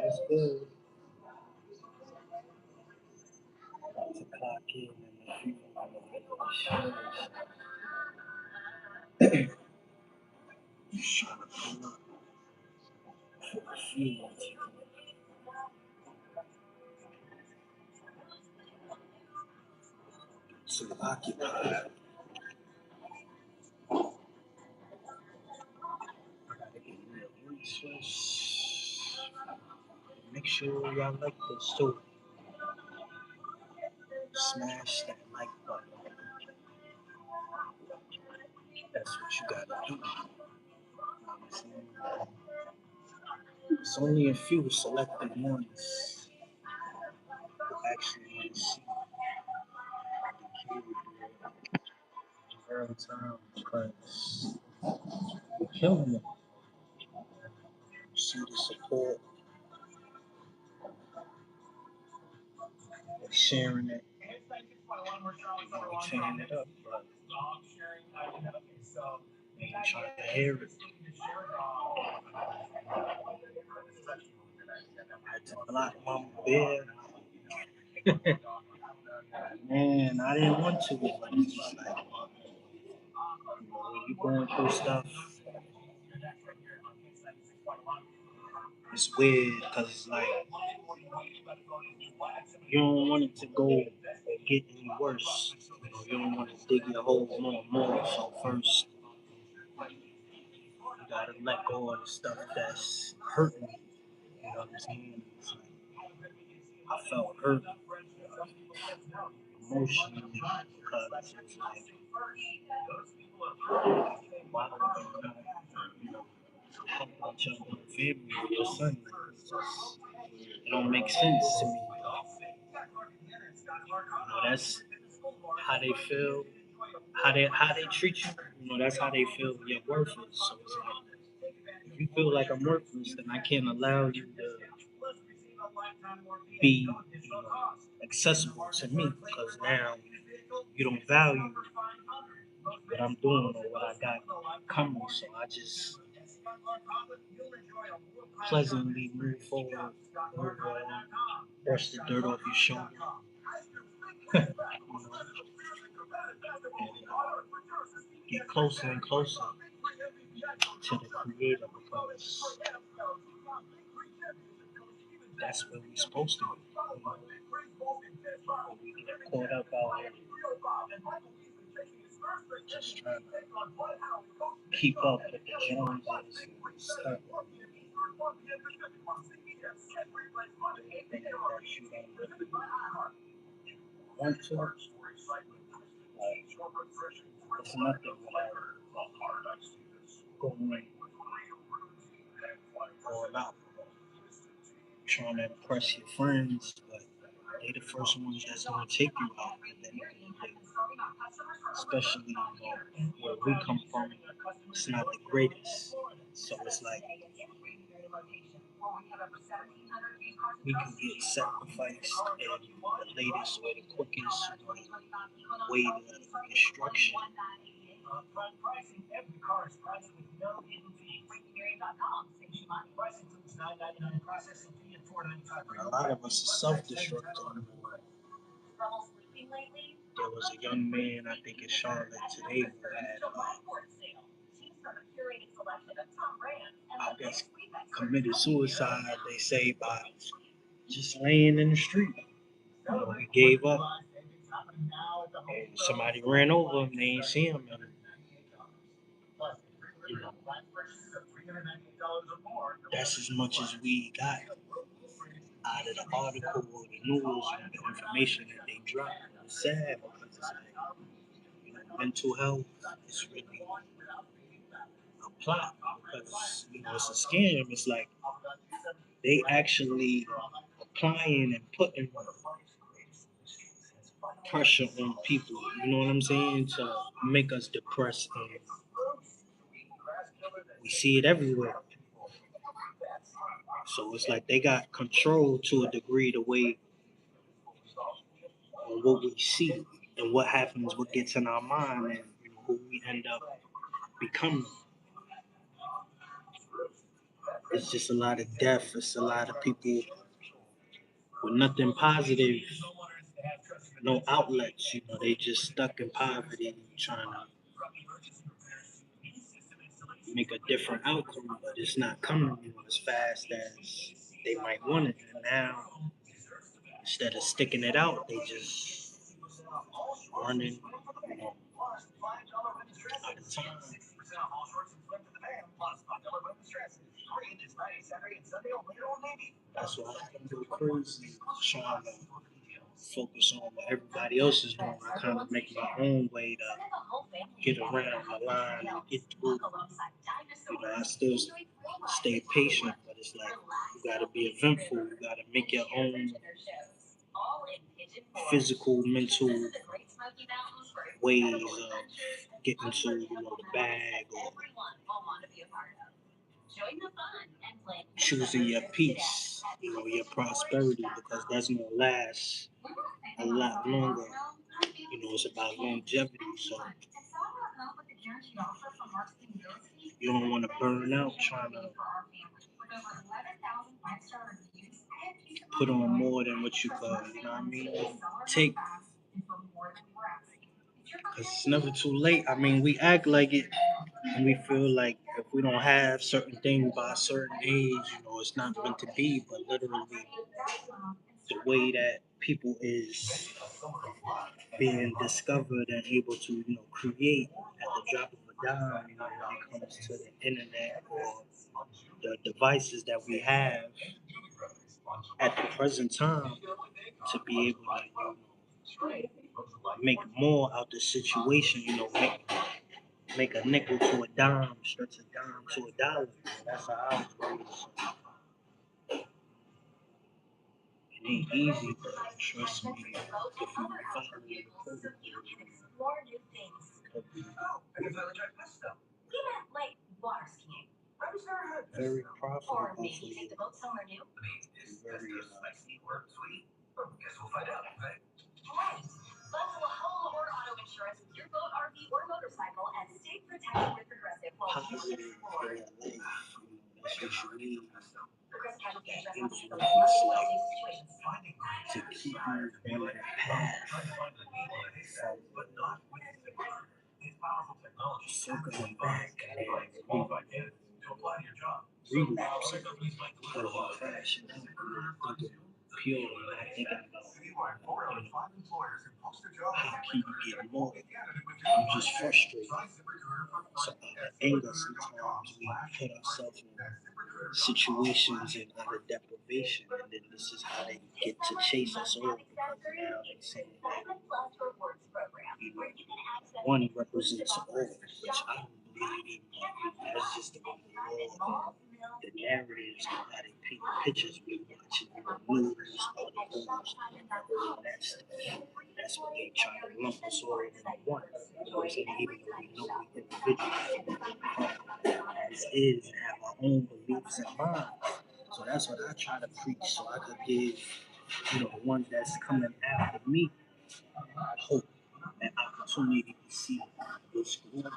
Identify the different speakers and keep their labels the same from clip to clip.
Speaker 1: It's good to clock in and the few just trying to pull up for a few months. So occupied. I gotta get real research. Make sure y'all like this too. Smash that like button. That's what you gotta do. It's only a few selected ones who actually want to see the real time because we're killing them. You see the support, we're sharing it, we're tearing it up, but they ain't trying to hear it. I had to block Mama Bear. Man, I didn't want to, but it's just like, when you going through stuff, it's weird because it's like, you don't want it to go and get any worse. You don't want to dig your hole more and more. So first, you gotta let go of the stuff that's hurting. You know what I'm saying? It's like, I felt hurt emotionally because it's like, why would you come, you know, help out your own family or your son? It's just, it don't make sense to me. You know, that's how they feel, how they treat you. You know, that's how they feel your worth is. So it's like, if you feel like I'm worthless, then I can't allow you to be, accessible to me because now you don't value what I'm doing or what I got coming. So I just pleasantly move forward, move on, brush the dirt off your shoulder, you know, and get closer and closer to the creator because that's where we're supposed to be. We get caught up out here just trying to keep up with the Joneses and stuff. Things that you don't really want to. Like, it's nothing without going all out, trying to impress your friends, but they the first ones that's gonna take you out at the end of the day. Especially where we come from, it's not the greatest. So it's like we can get sacrificed in the latest or the quickest way to destruction. A lot of us are self-destructing. There was a young man, I think in Charlotte today, who had, I guess, committed suicide. They say by just laying in the street. You know, he gave up, and somebody ran over him. They ain't see him, and you know, that's as much as we got out of the article or the news or the information that they dropped. It's sad because it's like, mental health is really a plot because it's a scam. It's like they actually applying and putting pressure on people. You know what I'm saying? To make us depressed, and we see it everywhere. So it's like they got control to a degree the way on what we see and what happens, what gets in our mind, and who we end up becoming. it's just a lot of death. It's a lot of people with nothing positive, no outlets. You know, they just stuck in poverty, trying to make a different outcome, but it's not coming, you know, as fast as they might want it. And now, instead of sticking it out, they just running, you know, out of time. That's why I go crazy trying to focus on what everybody else is doing. I kind of make my own way to get around the line and get through. You know, I still stay patient, but it's like you gotta be eventful. You gotta make your own physical, mental ways of getting to, you know, the bag or choosing your peace, you know, your prosperity, because that's gonna last a lot longer. You know, it's about longevity, so you don't want to burn out trying to put on more than what you could. You know what I mean? Take, because it's never too late. I mean, we act like it, and we feel like if we don't have certain things by a certain age, you know, it's not meant to be. But literally, the way that people is being discovered and able to, you know, create at the drop of a dime, you know, when it comes to the internet or the devices that we have at the present time, to be able to, you know, make more out the situation, you know, make a nickel to a dime, stretch a dime to a dollar. That's how I was raised. It ain't easy, but trust me, if you follow the program, it'll be very profitable for you. Very, positive in your life. You know, that's what you need. Influence, like, to keep you on that path from circling back and relapsing or crashing out, thinking pure, thinking about, you know, how can you get more? I'm just frustrated. So out of anger, sometimes we put ourselves in situations and under deprivation, and then this is how they get to chase us all, because now they say that, you know, one represents all, which I don't believe in. That's just the law, the narratives, how they paint the pictures we watching the news, all the news, all that stuff. That's what they try to lump us all into one. You know what I'm saying? Even though we know we individuals as is and have our own beliefs and minds. So that's what I try to preach, so I could give, you know, the ones that's coming after me hope and opportunity to see this growth,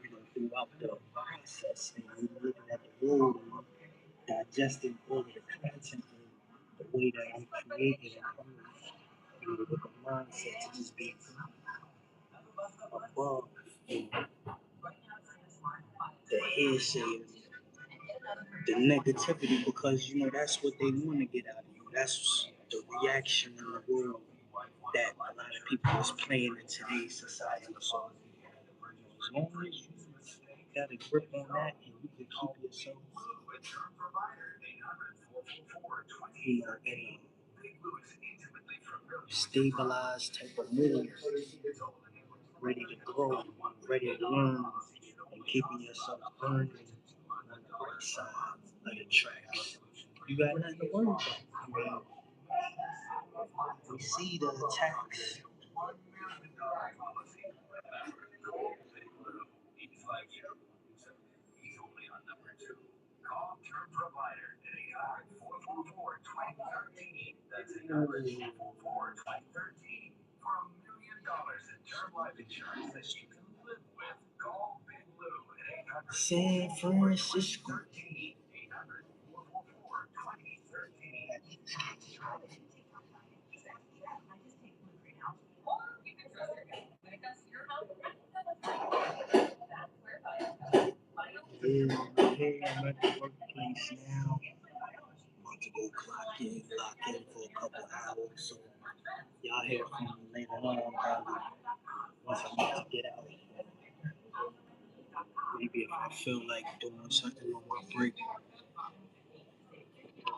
Speaker 1: you know, throughout the process. And we looking at the world and digesting all of the content and the way that we created and coming, you know, with the mindset to just be above, you know, the hearsay, the negativity, because you know that's what they want to get out of you. That's the reaction in the world that a lot of people is playing in today's society. So as long as you got a grip on that and you can keep yourself, you know, in a stabilized type of mood, ready to grow, ready to learn, and keeping yourself burning on the right side of the tracks. You got nothing to worry about. I mean, we see the attacks. San Francisco. Yeah, hey, I'm at the workplace now. About to go lock in for a couple hours. So y'all hear from me later on, probably once I'm about to get out. Maybe if I feel like doing something on my break,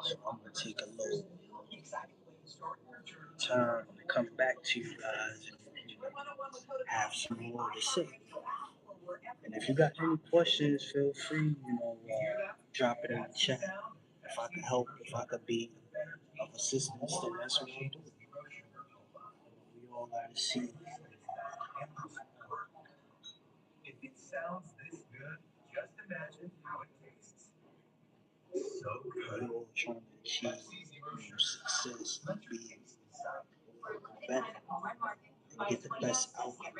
Speaker 1: so I'm gonna take a little time to come back to you guys and have some more to say. And if you got any questions, feel free, drop it in the chat. If I could help, if I could be of assistance, then that's what I'll do. We all gotta see. We all trying to achieve success and be better and get the best outcome.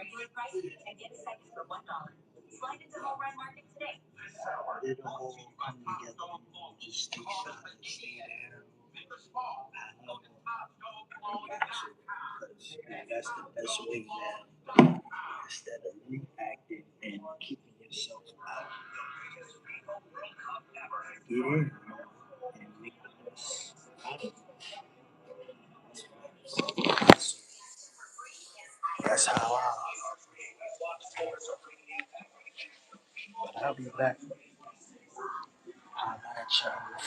Speaker 1: It all come together. Just stay solid, stay there. I know because that's the best way now. Instead of reacting and keeping yourself out, get in and make the best out of it. So that's how I'll be back. I'll let y'all